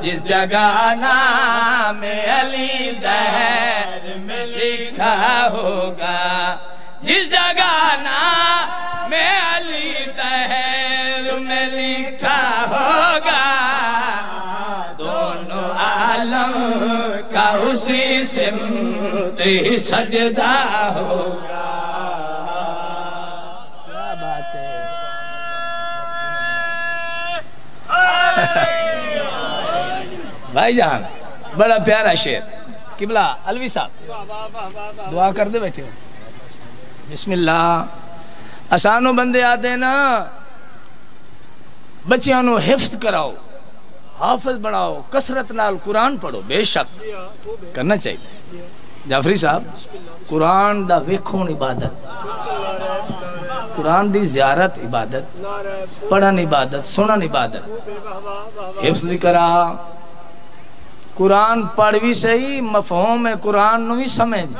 جس جگہ نام علی دہر میں لکھا ہوگا، جس جگہ نام علی دہر میں لکھا ہوگا، دونوں عالم کا اسی سمت ہی سجدہ ہوگا. بھائی جان بڑا پیارا شعر. قبلہ علوی صاحب دعا کر دے بیٹھے. بسم اللہ. آسانوں بندے آتے نا بچیاں نو حفظ کراؤ، حافظ بناؤ، کثرت نال قرآن پڑھو. بے شک کرنا چاہیے. جعفری صاحب قرآن دا ویکھون عبادت، قرآن دی زیارت عبادت، پڑھن عبادت، سنن عبادت. حفظ بھی کرا، قرآن پڑھ بھی صحیح، مفہوم ہے قرآن نو بھی سمجھ.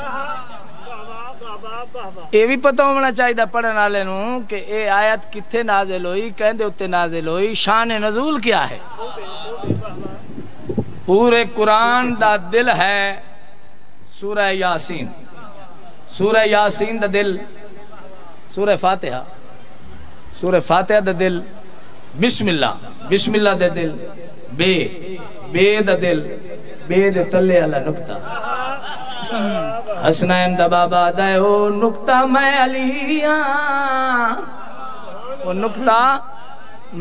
یہ بھی پتہ ہونا چاہیے پڑھن والے نو کہ اے آیت کتھے نازل ہوئی، کہندے اتے نازل ہوئی، شان نزول کیا ہے. پورے قرآن دا دل ہے سورہ یاسین. سورہ یاسین دا دل سورہ فاتحہ، سورہ فاتحہ دا دل بسم اللہ، بسم اللہ دا دل بے دا دل، بے دے تلے اللہ نکتہ. حسنین دا بابا دائے ہو نکتہ میں علیاں، وہ نکتہ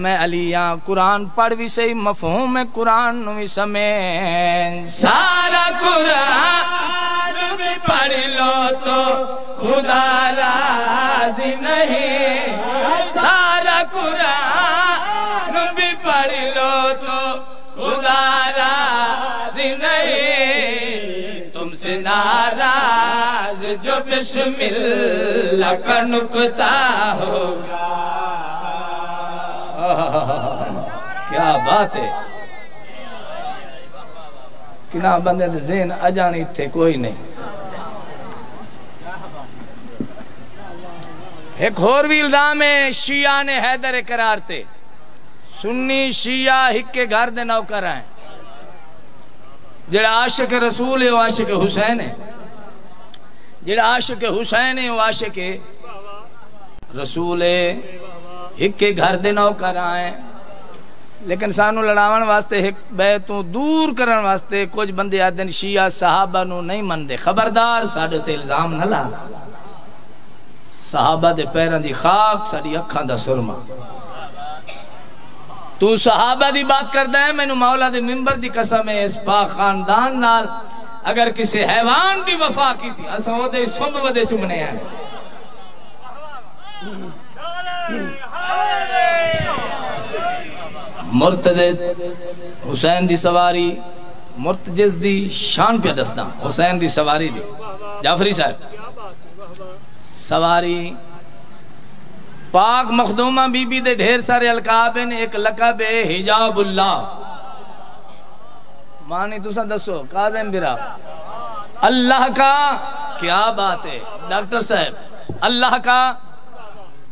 میں علیاں. قرآن پڑھ بھی صحیح، مفہوم ہے قرآن نو بھی سمیں. سارا قرآن بھی پڑھ لو تو خدا راضی نہیں، سارا قرآن بھی پڑھ لو تو خدا راضی نہیں. تم سے ناراض جو بسم اللہ کا نکتہ ہوگا. کیا بات ہے. کنا بندے دے ذہن اجانی تھے کوئی نہیں. ایک اور بھی الزام ہے شیعہ نے حیدر قرار تے. سنی شیعہ ہک کے گھر دے نوکر ہیں. جڑا عاشق رسول ہے وہ عاشق حسین ہے. جڑا عاشق حسین ہے وہ عاشق رسول ایک کے گھر دے نوکر آئے لیکن سانو لڑاون واسطے ایک بیتوں دور کرن واسطے کچھ بندے آدن شیعہ صحابہ نو نہیں مندے خبردار ساڑھے تے الزام نہ لا صحابہ دے پیران دی خاک ساڑھی اکھاں دا سرما تو صحابہ دی بات کردہ ہے میں نو مولا دے ممبر دی قسم ہے اس پاک خاندان نال اگر کسی حیوان بھی وفا کی تھی اسا ہو دے سم ودے چمنے ہیں مرتجز حسین دی سواری مرتجز دی شان پہ دستا حسین دی سواری دی جعفری صاحب سواری پاک مخدومہ بی بی دے ڈھیر سارے القاب ہیں ایک لقب ہے حجاب اللہ مانی تُسا دسو قادم برا اللہ کا کیا بات ہے ڈاکٹر صاحب اللہ کا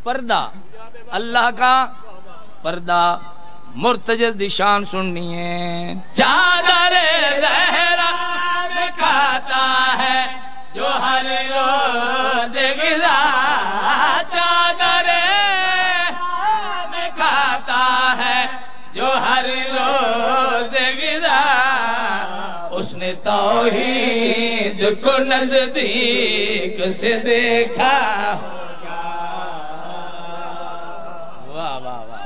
پردہ اللہ کا پردہ مرتجز دی شان سننی ہے چادر زہرا دکھاتا ہے جو ہر روز غذا چادر دکھاتا ہے جو ہر روز غذا اس نے توحید کو نزدیک سے دیکھا واہ واہ واہ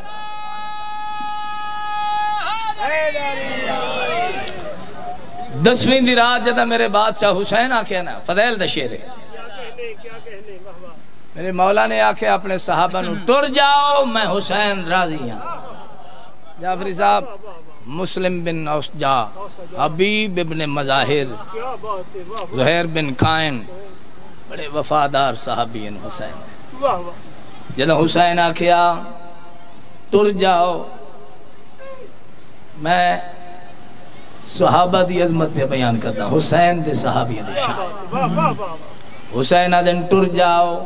دسویں دی رات جدہ میرے بادشاہ حسین آکھے نا فضیل دا شیر ہے میرے مولا نے آکھے اپنے صحابہ نو ٹر جاؤ میں حسین راضی ہوں جعفری صاحب مسلم بن اوسجا حبیب ابن مظاہر زہیر بن قائن بڑے وفادار صحابی ہیں حسین جدہ حسین آکھیا ٹر جاؤ میں صحابہ دی عظمت پہ بیان کرتا ہوں حسین دے صحابی دے شان حسین آدن ٹر جاؤ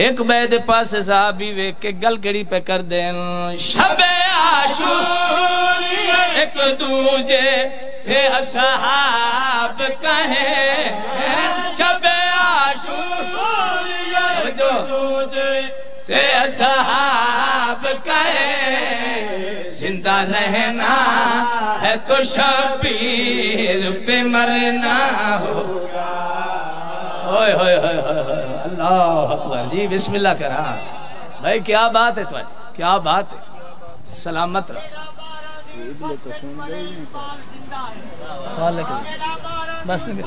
ایک بے دے پاس صحابی وے کے گل کڑی پہ کر دیں شب عاشور ایک دوجے سے اصحاب کہیں شب عاشور ایک دوجے سے اصحاب کہیں زندہ رہنا ہے تو شبیر پہ مرنا ہوگا ہوئے ہوئے ہوئے ہوئے اللہ اکبر جی بسم اللہ کرا بھائی کیا بات ہے تمہیں کیا بات ہے سلامت رہا بس نہیں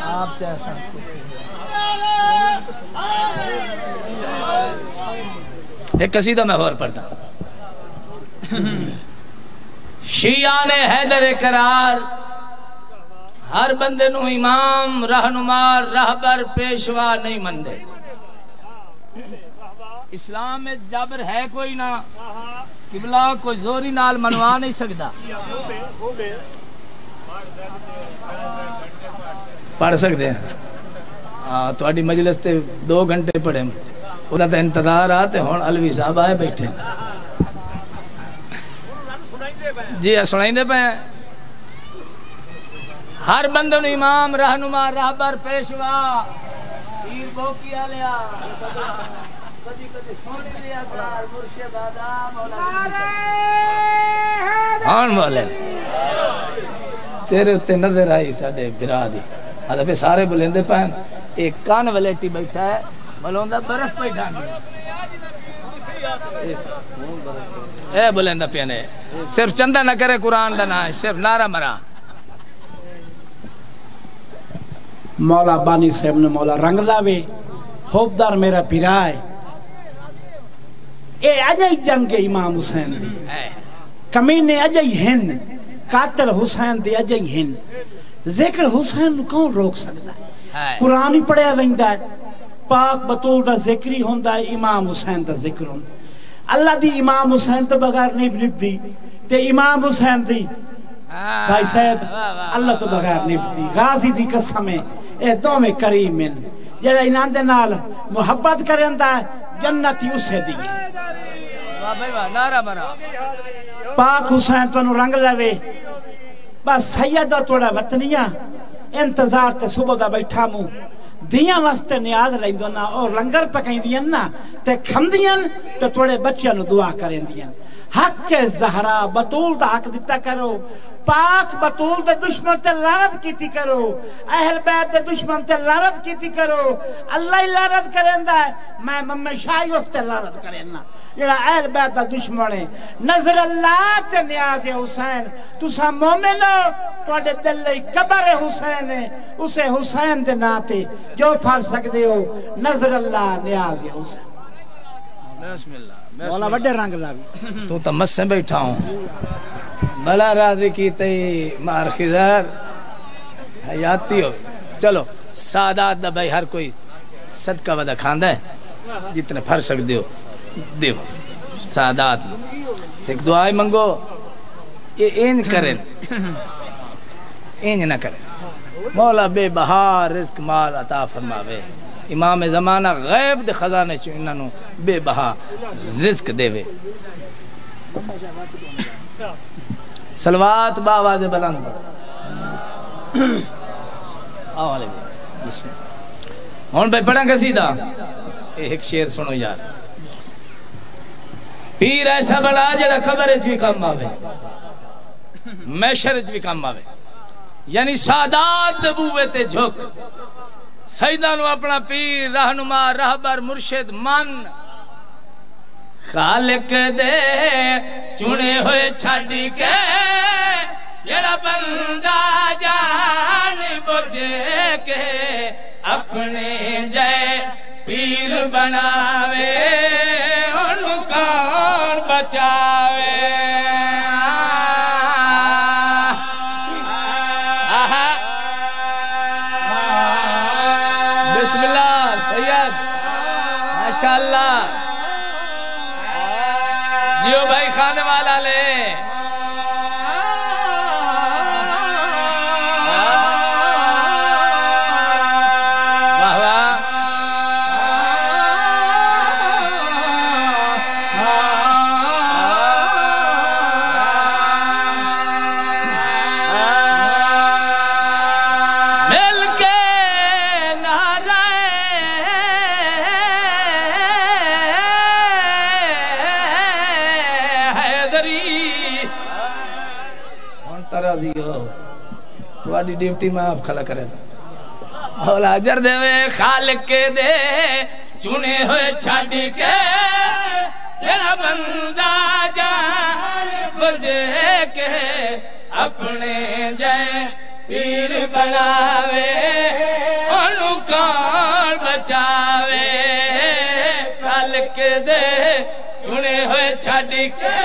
آپ جیسا ایک قصیدہ میں اور پڑھتا شیعہ نے حیدر قرار ہر بندے نو امام رہنما رہبر پیشوا نہیں مندے اسلام میں جبر ہے کوئی نہ قبلہ کوئی زوری نال منوا نہیں سکتا پڑھ سکتے ہیں تو اڈی مجلس تے 2 گھنٹے پڑھے انہاں تے انتظار آتے ہون علوی صاحب آئے بیٹھے جی سنائیں دے پہ ہر بندن امام رہنما رہبر پیشوا پیر بوکی آلیا کدی کدی سونے لیا دار مرشد آدم ہون بولے تیرے اتے نظر آئی ساڑھے برا دی آدھا پہ سارے بلندے پہن ایک کان ولیٹی بیٹھا ہے بلوندہ برف پہ ڈھانگی اے بلندہ پینے صرف چندہ نہ کرے قرآن دا نہ صرف نعرہ مرا مولا بانی صاحب نے مولا رنگ لاوے خوبدار میرا پیرائے اے اجائی جنگ امام حسین دی کمینے اجائی ہن قاتل حسین دی اجائی ہن ذکر حسین کون روک سکتا ہے قرآن ہی پڑھیا ویندا ہے پاک بطول دا ذکری ہوندہ ہے امام حسین دا ذکر ہوندہ اللہ دی امام حسین تو بغیر نہیں بلکتی تے امام حسین دی بھائی صاحب اللہ تو بغیر نہیں بلکتی غازی دی قسم ہے اے دو میں کریم مل جڑا انان دے نال محبت کرندہ ہے جنتی اسے دی نعرہ مرا پاک حسین تو رنگ لوے بس سید دا توڑا وطنیاں انتظار تے صبح دا بیٹھا موں دیاں واسطے نیاز لیندو نا اور لنگر پکائیں دیاں نا تے کھندیاں تے توڑے بچیاں نو دعا کریں دیاں حق زہرا بطول دا حق دیتا کرو پاک بطول دے دشمن تے لعنت کیتی کرو اہل بیت دے دشمن تے لعنت کیتی کرو اللہ ہی لعنت کریندا ہے میں ممی شاہی اس تے لعنت کریندا جڑا اہل بیت دا دشمن ہے نظر اللہ تے نیاز حسین تسا مومن ہو تواڈے دل لئی قبر حسین ہے اسے حسین دے نا تے جو پھر سکدے ہو نظر اللہ نیاز حسین بسم اللہ مولا وڈے رنگ لاوی تو مس سے بیٹھا ہوں بلا راضی کی تی مار خزار حیاتی ہو چلو سادات دا بھائی ہر کوئی صدقہ ودا کھاندہ ہے جتنے پھر سکتے ہو دیو سادات ایک دعائی منگو یہ این کریں این نہ کریں مولا بے بہار رزق مال عطا فرماوے امام زمانہ غیب دے خزانے چو انہوں بے بہا رزق دے وے سلوات باواز بلند آو علیکم بسم اللہ ہون بھائی پڑھیں گا سیدھا ایک شیر سنو یار پیر ایسا بڑا جڑا قبرچ بھی کام آوے محشرچ بھی کام آوے یعنی سادات دبوے تے جھک سیدانو اپنا پیر رہنما رہبر مرشد من خالق دے چنے ہوئے چھڑی کے جڑا بندہ جان بجے کے اپنے جے پیر بناوے انہوں کون بچاوے بسم اللہ سید ماشاءاللہ دیو بھائی خانے والا لے واہ واہ مل کے نعرہ راضی ہو تواڈی ڈیوٹی میں آپ کھلا کرے اولا جر دے وے خالق کے دے چنے ہوئے چھڑی کے تیرا بندہ جان بجے کے اپنے جے پیر بناوے انہوں کون بچاوے خالق کے دے چنے ہوئے چھڑی کے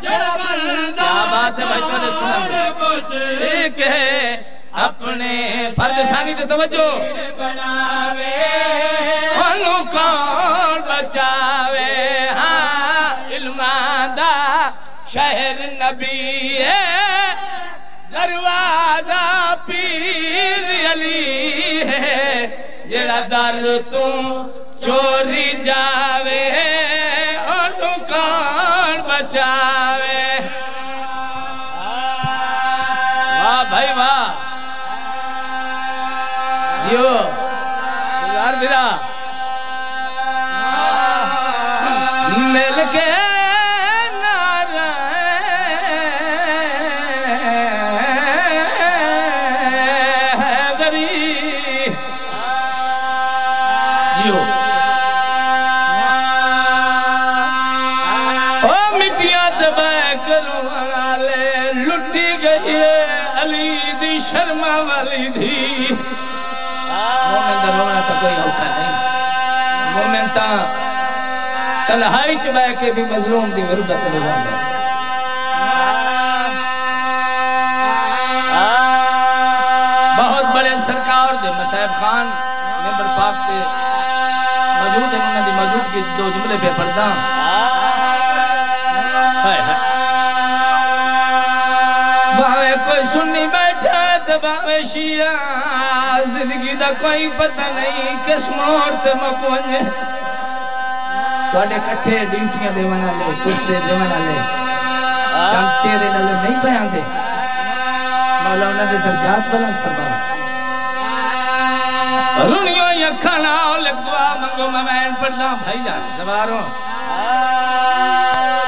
جڑا بندہ بات ہے بھائی تو نے سنا ایک ہے اپنے فرد ثانی تے توجہ بناوے انہوں کون بچاوے ہاں علمان دا شہر نبی ہے دروازہ پیر علی ہے جڑا در تو چوری جاوے انہوں کون بچاوے واہ بھائی واہ دیو دلار بیرا مل کے نعرہ حیدری دیو او مٹیاں دبا کرو والے لٹی گئی علی دی شرما والی دی مومن دا رونا تا کوئی اوکھا نہیں مومن تا تنہائی چ بہ کے بھی مظلوم دی غربت لگاندا بہت بڑے سرکار دے مصعب خان ممبر پاک تے موجود ہیں انہاں دی موجود کی دو جملے پہ پڑھدا ہائے ہائے باوے کوئی سنی بیٹھا دباوے شیعہ زندگی دا کوئی پتہ نہیں کس موڑ تے مکونجے توڑے کٹھے ڈیوٹیاں دے ونا لے کرسے دے ونا لے چمچے دے نظر نہیں پیان دے مولا انہوں نے درجات بلند فرما رونیوں یا کھانا لگ دعا منگو میں بین پڑھنا بھائی جان دواروں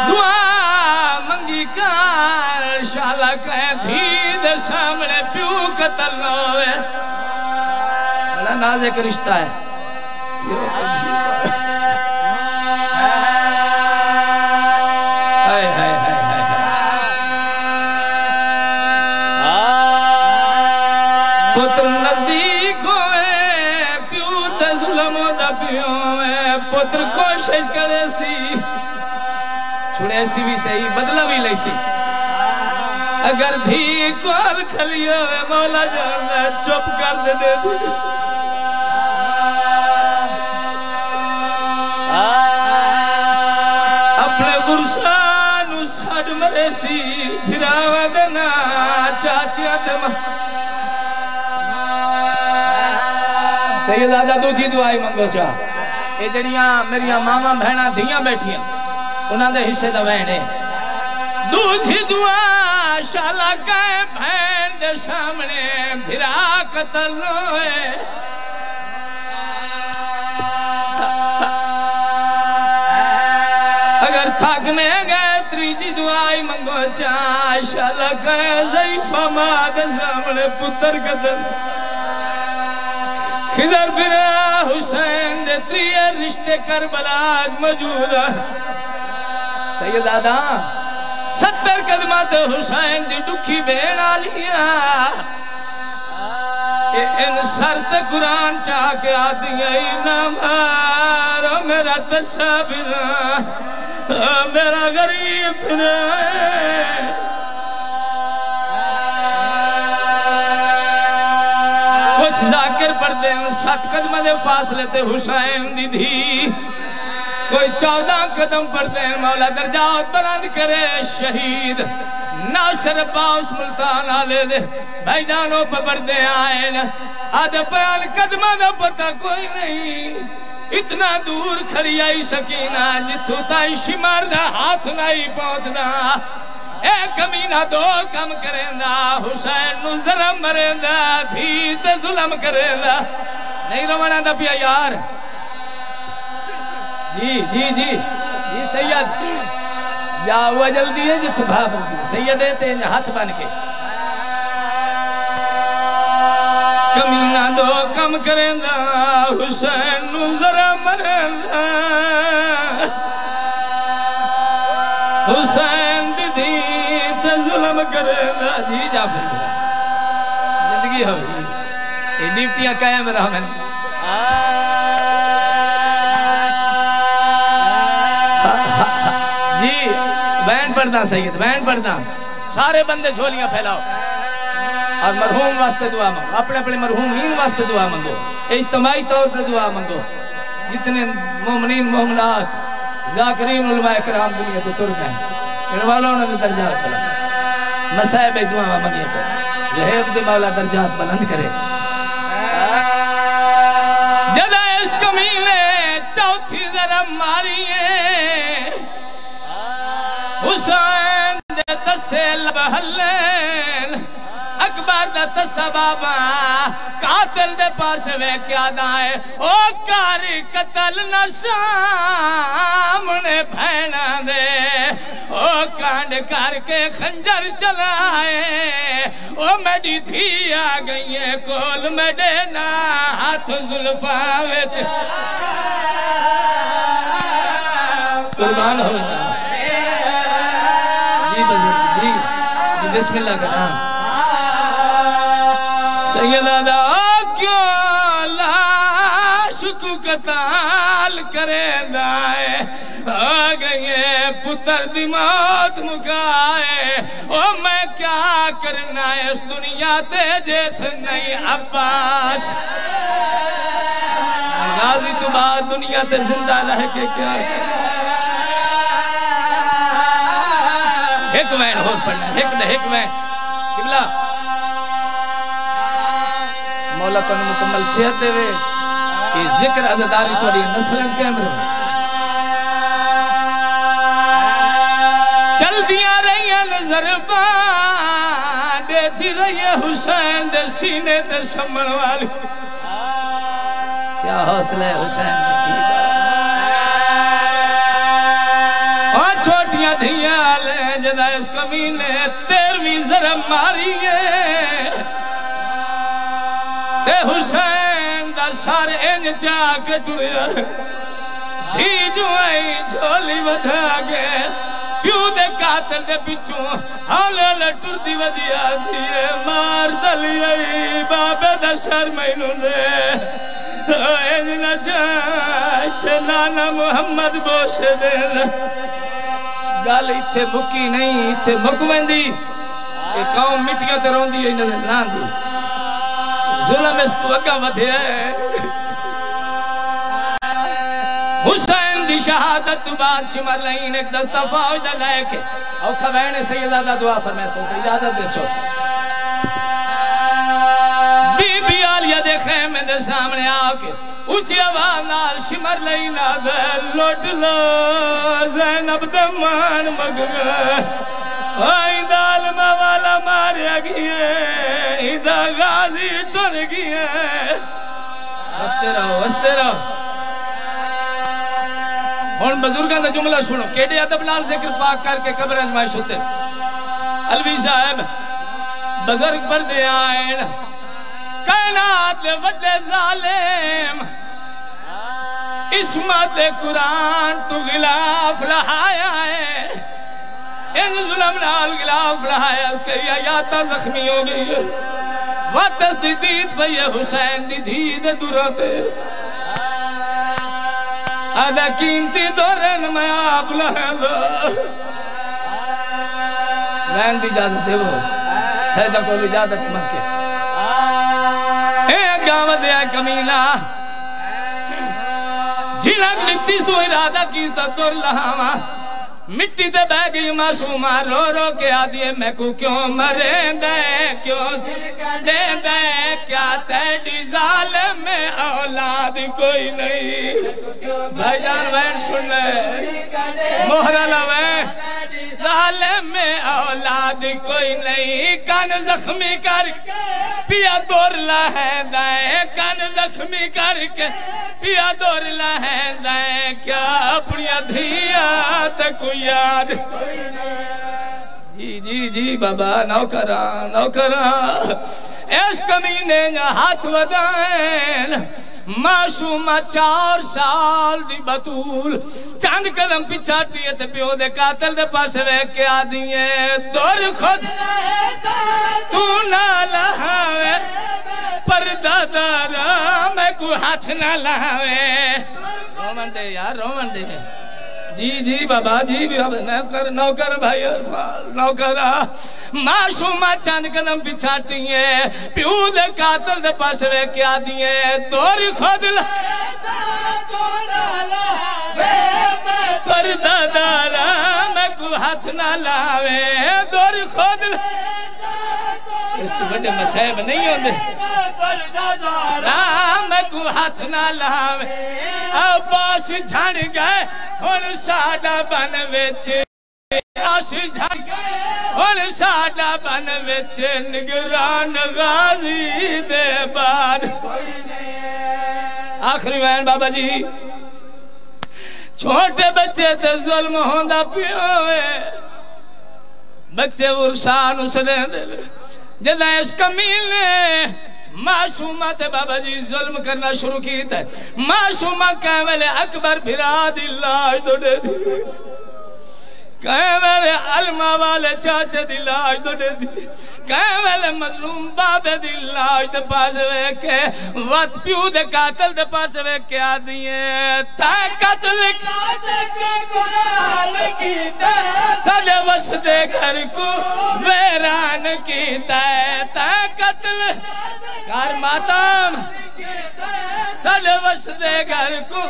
دعا منگی کار شالا کہیں دھی دے سامنے پیو قتل نہ ہوئے بڑا نازے کا رشتہ ہے پتر نزدیک ہوئے پیو تے ظلم دا پیو ہے پتر کوشش کرے سی چھڑے سی بھی صحیح بدلہ بھی لئی سی اگر دھی کول کھلی ہوئے مولا جانا چپ کر دے دے دی اپنے برسانو ساڑ مرے سی پھراوہ دینا چاچیاں دماغ سیدادہ دوجی دعائی منگو چاہ اے جڑیاں میریاں ماما بہنہ دھیاں بیٹھیاں انہاں دے حصے دا بہنے دوجی دعا شالا کائے بہن دے سامنے بھرا قتل ہوئے اگر تھاکنے گئے تریجی دعائی منگو چاہ شالا کائے ضعیفہ ماں دے سامنے پتر قتل خضر برا حسین دے تریے رشتے کربلا آج موجود ہے سیدادہ 70 قدمات حسین دی دکھی بین آلیا ان سرت قرآن چاہ کے آدھی اینا مارو میرا تصابرہ میرا غریب بنا ذاکر پڑھ دیں 7 قدم دے فاصلے تے حسین دی دھی کوئی 14 قدم پڑھ دیں مولا درجات بلند کرے شہید ناصر عباس ملتان آلے دے بھائی جانوں پہ پڑھ دیں آئین آدھے پیال قدمہ دا پتہ کوئی نہیں اتنا دور کھڑی آئی سکینہ جتھو تائی شمار دا ہاتھ نہیں پہنچنا اے کمینہ دو کم کریں حسین نو ظلم مریں دھیت ظلم کریں نہیں روانہ دا پیا یار جی سید یا ہوا جلدی ہے جت بھاب دی سید دیتے ہیں ہاتھ بن کے کمینہ دو کم کریں حسین نو ظلم مریں حسین دی ظلم کرے نا جی جعفر زندگی ہوئی یہ ڈیوٹیاں قائم رہا میں جی بین پڑھنا سید بین پڑھنا سارے بندے جھولیاں پھیلاؤ اور مرحوم واسطے دعا منگو اپنے اپنے مرحومین واسطے دعا منگو اجتماعی طور پر دعا منگو جتنے مومنین مومنات ذاکرین علماء کرام دنیا تو تر گئے ان والوں نے درجات بلند مسائب دعا منگی کو زہیب دے مولا درجات بلند کرے جدہ اس کمینے چوتھی ذرا ماری حسین دے تسے لبہلین اکبر دا تسا بابا قاتل دے پاس وے کیا دائے او کاری قتل نہ سامنے بھینا دے او کانڈ کر کے خنجر چلائے او میڈی دھی آ گئی ہے کول میڈے نا ہاتھ ظلفاوت قربان ہونا جی بسم اللہ کا نام سیدہ کیوں لاش کو قتال کرے دائے آگئے پتر دی موت مکائے او میں کیا کرنا ہے اس دنیا تے جیت نہیں عباس غازی تو بعد دنیا تے زندہ رہ کے کیا ایک وین ہو پڑھنا ایک وین قبلہ مولا تو نے مکمل صحت دے وے یہ ذکر عزداری توڑی نسلیں کے امر چل دیا رہی نظر دے دی رہی ہے حسین دے سینے تے سمن والی کیا حوصلہ ہے حسین دی اور چھوٹیاں دھیاں لے جدہ اس کمینے 13ویں ضرب ماری ہے تے حسین دا سار انج چاہ کے ٹویا دھی جو آئی جھولی ودھا گئے پیو دے قاتل دے پچھوں ہولے لٹر دی ودیا دیئے مار دلی آئی بابے دا سر مینوں دے انج نہ چاہ تھے نانا محمد بوشے دینا گال اتھے مکی نہیں اتھے مکوندی یہ قوم مٹیاں تے روندی ہے نظر نہ دی ظلم اس تو اگا ودھے حسین دی شہادت بعد شمر لئین ایک دستہ فوجدہ لائے کے او کھوین سیدادہ دعا فرمائے سو اجازت دے سو بی بی آلیہ دے خیمے دے سامنے آکے اچھی آواز نال شمر لئین آدھے لوٹ لو زینب دمان مگگا ایدہ علمہ والا ماریا گیا ایدہ غازی ٹر گیا ہستے رہو ہون بزرگان دا جملہ سنو کیڑے ادب نال ذکر پاک کر کے قبر ازمائش ہوتے علوی صاحب بزرگ پر دے آئین کائنات لے وڈے ظالم اسمت قرآن تو غلاف لہایا ہے ان ظلم نال غلاف لہایا اس کے آیاتہ زخمی ہو گئی ہے واتس دی دید بھئی حسین دی دید دراتے آدھا قیمتی دورن میں آپ لہے دو رہن دی اجازت دے وہ سیدہ کو اجازت مکے اے گاوہ دیا کمینہ جنک لکھتی سو ارادہ کی تدور لہاما مٹی دے بہ گئی معصومہ رو رو کے آدھیے میں کو کیوں مریں دے کیوں دے دے کیا تیڈی ظالم میں اولاد کوئی نہیں بھائی جان وین سن لے مہرہ لویں ظالم میں اولاد کوئی نہیں کان زخمی کر پیا دور لہے دائیں کان زخمی کر کے پیا دور لہے دائیں کیا اپنی دھیات کو یاد جی بابا نوکران اس کمینے نہ ہاتھ ودائیں معصومہ 4 سال دی بطول چاند قدم پچھاٹی ہے تے پیو دے قاتل دے پاس وے کے آدھیے دور خود تو نہ لہاوے پردہ دارا میں کو ہاتھ نہ لہاوے رومن دے یار رومن دے جی بابا نوکر بھائی عرفان نوکرہ معصومہ چاند قدم پچھاٹی ہے پیو دے قاتل دے پاس وے کیا دیئے دوری خود پردہ دارا میں کو ہاتھ نہ لاوے دوری خود اس تو بڑے مسائب نہیں ہوندے میں کو ہاتھ نہ لاوے عباس جھڑ گئے اور ساڑا بن ویچے عباس جھڑ گئے اور ساڑا بن ویچے نگران غازی دے بعد آخری وین بابا جی چھوٹے بچے تے ظلم ہوندہ پیوے بچے ورسان اس دیں دل جدہ اس کمیلے معصومہ تے بابا جی ظلم کرنا شروع کیتا ہے معصومہ کہیں ویلے اکبر بھراد اللہ دو دے دی کہیں ویلے علمہ والے چاچے دی لاج دو دے دی کہیں ویلے مظلوم بابے دی لاج دے پاس وے کے وقت پیو دے قاتل دے پاس وے کے آدھیے تائیں قتل کے قرآن کیتا سڑے وس دے گھر کو ویران کیتا ہے تائیں قتل کار ماتم سڑے وس دے گھر کو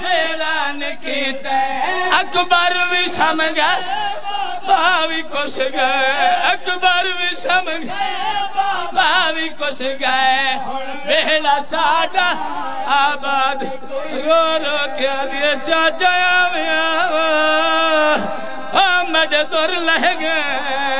ویران کیتا ہے اکبر بھی سمجھ گئے باوی کش گئے اکبر بھی سمجھ گئے باوی کش گئے بیڑا ساڑا آباد رو رو کیا دیا چاچا آویا آمد دور لہ گئے